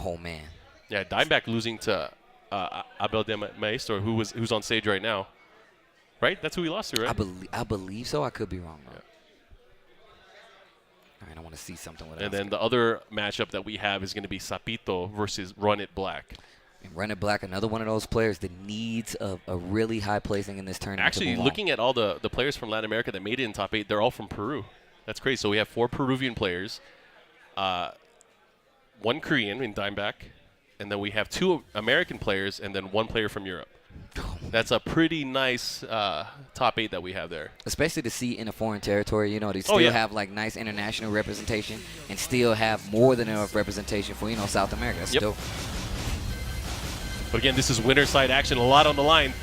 Oh, man. Yeah, Dimeback losing to Abel Maestro, who's on stage right now. Right? That's who he lost to, right? I believe so. I could be wrong, though. Yeah. All right, I want to see something with And then the other matchup that we have is going to be Sapito versus Run It Black. And Run It Black, another one of those players that needs a really high placing in this tournament. Actually, looking at all the players from Latin America that made it in top 8, they're all from Peru. That's crazy. So we have 4 Peruvian players, 1 Korean in Dimeback, and then we have 2 American players, and then 1 player from Europe. That's a pretty nice top 8 that we have there. Especially to see in a foreign territory, you know, they still have like nice international representation and still have more than enough representation for, you know, South America. That's dope. But again, this is winner side action, a lot on the line.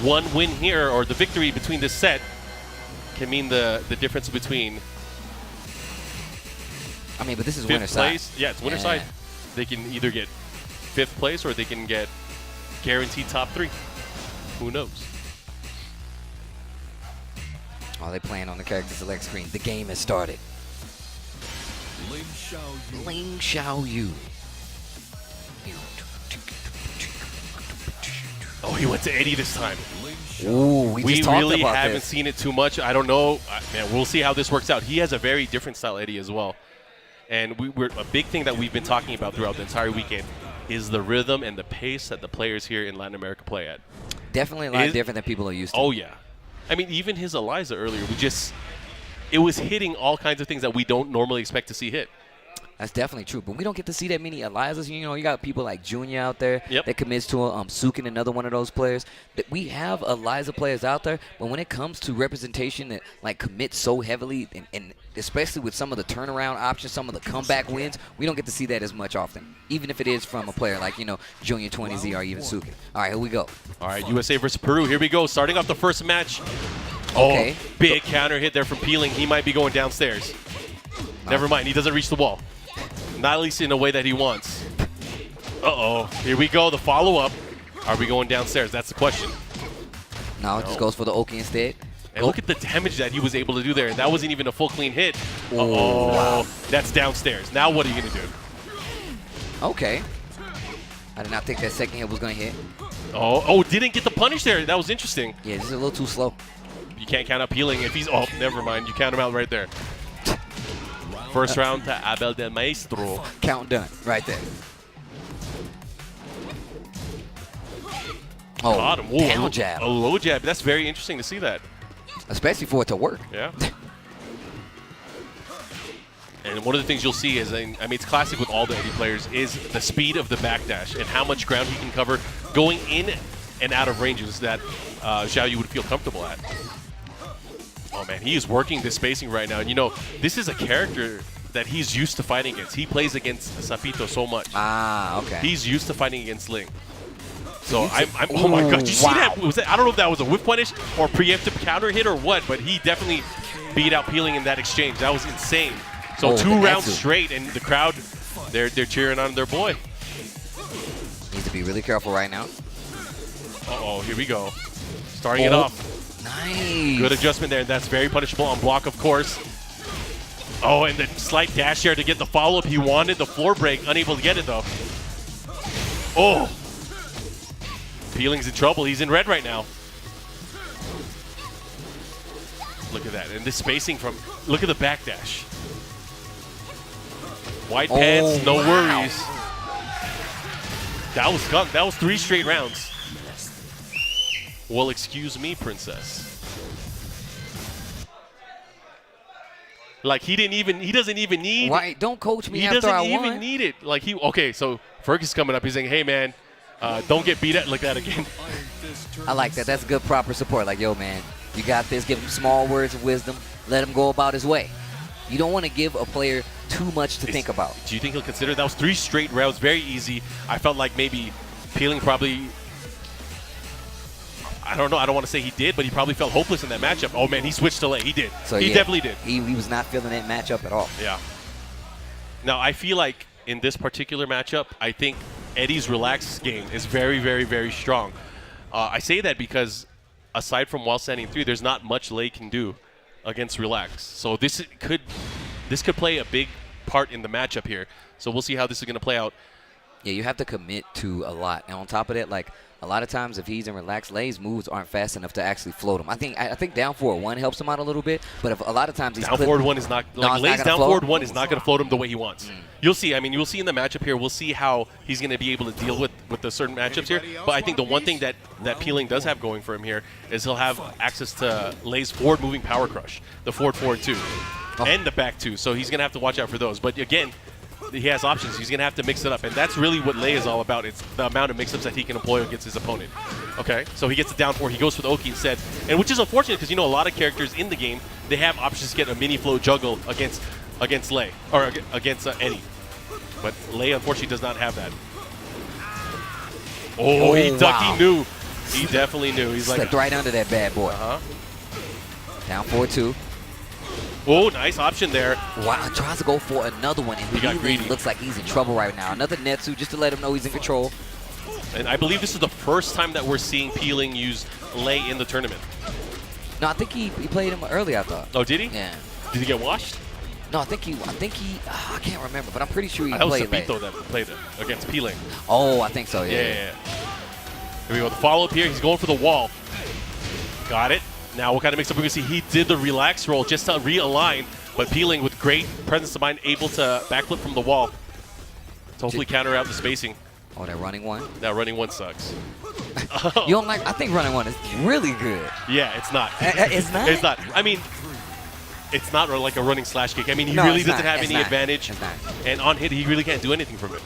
1 win here, or the victory between this set, can mean the difference between. I mean, but this is winner side. Yeah, it's winner side. They can either get 5th place or they can get guaranteed top 3. Who knows? Oh, they're playing on the character select screen. The game has started. Ling Xiaoyu. Oh, he went to Eddie this time. Ooh, we really haven't seen it too much. I don't know. Man, we'll see how this works out. He has a very different style Eddie as well. And we're a big thing that we've been talking about throughout the entire weekend is the rhythm and the pace that the players here in Latin America play at. Definitely a lot different than people are used to. Oh, yeah. I mean, even his Eliza earlier, it was hitting all kinds of things that we don't normally expect to see hit. That's definitely true, but we don't get to see that many Elizas. You know, you got people like Junior out there that commits to Sukin, another one of those players. That we have Eliza players out there, but when it comes to representation that like commits so heavily, and especially with some of the turnaround options, some of the comeback wins, we don't get to see that as much often, even if it is from a player like, you know, Junior 20Z or even Sukin. All right, here we go. All right, USA versus Peru. Here we go. Starting off the first match. Okay. Oh, big counter hit there from Peeling. He might be going downstairs. Never mind. He doesn't reach the wall. Not at least in a way that he wants. Uh-oh. Here we go. The follow-up. Are we going downstairs? That's the question. No, it just goes for the Oki instead. And look at the damage that he was able to do there. That wasn't even a full clean hit. Uh-oh. Wow. That's downstairs. Now what are you going to do? Okay. I did not think that second hit was going to hit. Oh, didn't get the punish there. That was interesting. Yeah, this is a little too slow. You can't count out Peeling if he's... Oh, never mind. You count him out right there. First round to Abel del Maestro. Count done right there. Oh, got him. Whoa, down jab. A low jab. That's very interesting to see that. Especially for it to work. Yeah. And one of the things you'll see is, I mean, it's classic with all the Eddie players, is the speed of the backdash and how much ground he can cover going in and out of ranges that Xiaoyu would feel comfortable at. Oh, man, he is working this spacing right now. And, you know, this is a character that he's used to fighting against. He plays against Sapito so much. Ah, okay. He's used to fighting against Ling. So oh, my God. Did you see that? I don't know if that was a whip punish or preemptive counter hit or what, but he definitely beat out Peeling in that exchange. That was insane. So 2 rounds straight, and the crowd, they're cheering on their boy. Needs to be really careful right now. Uh-oh, here we go. Starting it off. Nice. Good adjustment there. That's very punishable on block, of course. Oh, and the slight dash here to get the follow-up. He wanted the floor break. Unable to get it, though. Oh. Peeling's in trouble. He's in red right now. Look at that. And this spacing from... Look at the backdash. White pants, no worries. That was gun. That was 3 straight rounds. Well, excuse me, princess. Like, he doesn't even need. Why? Don't coach me he after I won. He doesn't even need it. Like, okay, so Fergie's coming up. He's saying, hey, man, don't get beat at like that again. I like that. That's good proper support. Like, yo, man, you got this. Give him small words of wisdom. Let him go about his way. You don't want to give a player too much to think about. Do you think he'll consider it? That was 3 straight rounds, very easy. I felt like maybe Peeling probably... I don't know. I don't want to say he did, but he probably felt hopeless in that matchup. Oh, man, he switched to late. He did. So, he definitely did. He was not feeling that matchup at all. Yeah. Now, I feel like in this particular matchup, I think Eddie's relaxed game is very, very, very strong. I say that because aside from while standing 3, there's not much Lei can do against relax. So this could play a big part in the matchup here. So we'll see how this is going to play out. Yeah, you have to commit to a lot. And on top of that, like, a lot of times if he's in relaxed, Lay's moves aren't fast enough to actually float him. I think down forward one helps him out a little bit, but if a lot of times he's down forward one is not like Lay's down forward one is not going to float him the way he wants. You'll see. I mean, you'll see in the matchup here. We'll see how he's going to be able to deal with the certain matchups here. But I think the one thing that Peeling does have going for him here is he'll have access to Lay's forward moving power crush, the forward 2, and the back 2. So he's going to have to watch out for those. But again, he has options. He's going to have to mix it up. And that's really what Lei is all about. It's the amount of mix-ups that he can employ against his opponent. Okay, so he gets it down 4. He goes for the Oki instead. And which is unfortunate because, you know, a lot of characters in the game, they have options to get a mini flow juggle against Lei, or against Eddie. But Lei, unfortunately, does not have that. Oh, he knew. He definitely knew. He's slipped right under that bad boy. Down 4-2. Oh, nice option there. Wow, tries to go for another one, and he looks like he's in trouble right now. Another Netsu just to let him know he's in control. And I believe this is the first time that we're seeing Peeling use Lei in the tournament. No, I think he played him early, I thought. Oh, did he? Yeah. Did he get washed? No, I think he I can't remember, but I'm pretty sure he played Lei. That was Sabito that played it against Peeling. Oh, I think so, yeah. Here we go. The follow-up here. He's going for the wall. Got it. Now, what kind of mix-up we're going to see? He did the relax roll just to realign, but Peeling with great presence of mind, able to backflip from the wall to hopefully counter out the spacing. Oh, that running one? That running one sucks. You don't like? I think running one is really good. Yeah, it's not. It's not? It's not. I mean, it's not like a running slash kick. I mean, he really doesn't have any advantage. And on hit, he really can't do anything from it.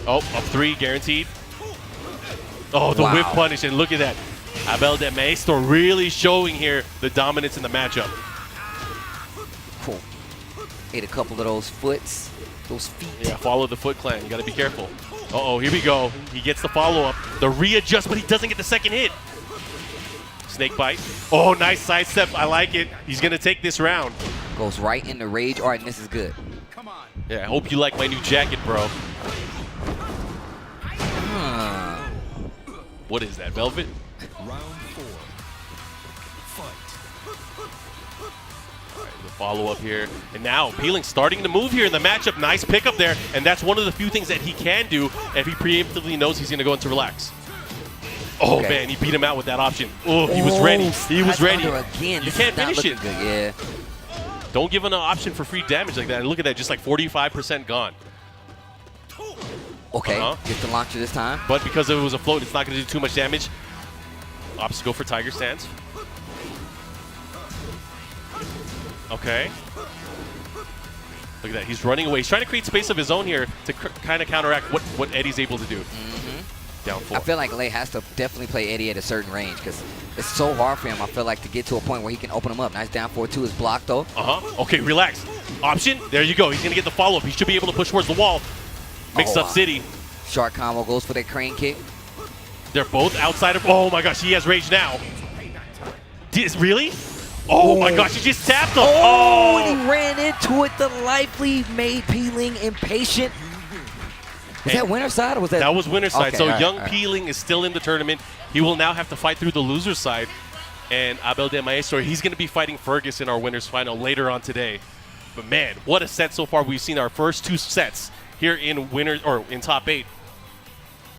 Oh, up 3, guaranteed. Oh, the whip punish, and look at that. Abel de Maestro really showing here the dominance in the matchup. Cool. Ate a couple of those foots, those feet. Yeah, follow the Foot Clan. You got to be careful. Uh-oh, here we go. He gets the follow-up. The readjust, but he doesn't get the second hit. Snake bite. Oh, nice sidestep. I like it. He's going to take this round. Goes right into rage. All right, this is good. Come on. Yeah, I hope you like my new jacket, bro. What is that, velvet? Round 4. Fight. All right, the follow-up here. And now, Peeling starting to move here in the matchup. Nice pickup there. And that's one of the few things that he can do if he preemptively knows he's going to go into relax. Oh, man, he beat him out with that option. Oh, he was ready. He was ready. Again. You can't finish it. Good. Yeah. Don't give him an option for free damage like that. And look at that, just like 45% gone. Okay, get the launcher this time. But because it was a float, it's not going to do too much damage. Ops go for Tiger Stance. Okay. Look at that. He's running away. He's trying to create space of his own here to kind of counteract what Eddie's able to do. Down 4. I feel like Lei has to definitely play Eddie at a certain range because it's so hard for him, I feel like, to get to a point where he can open him up. Nice down 4-2 is blocked, though. Okay, relax. Option. There you go. He's going to get the follow-up. He should be able to push towards the wall. Mixed up City. Shark combo goes for that crane kick. They're both outside of... Oh, my gosh. He has rage now. Really? Oh, my gosh. He just tapped him. Oh, and he ran into it. The lively made Peeling impatient. Is that winner's side or was that? That was winner's side. Okay, So young Peeling is still in the tournament. He will now have to fight through the loser's side. And Abel de Maestro, he's going to be fighting Fergus in our winner's final later on today. But man, what a set so far. We've seen our first 2 sets here in winners or in top 8.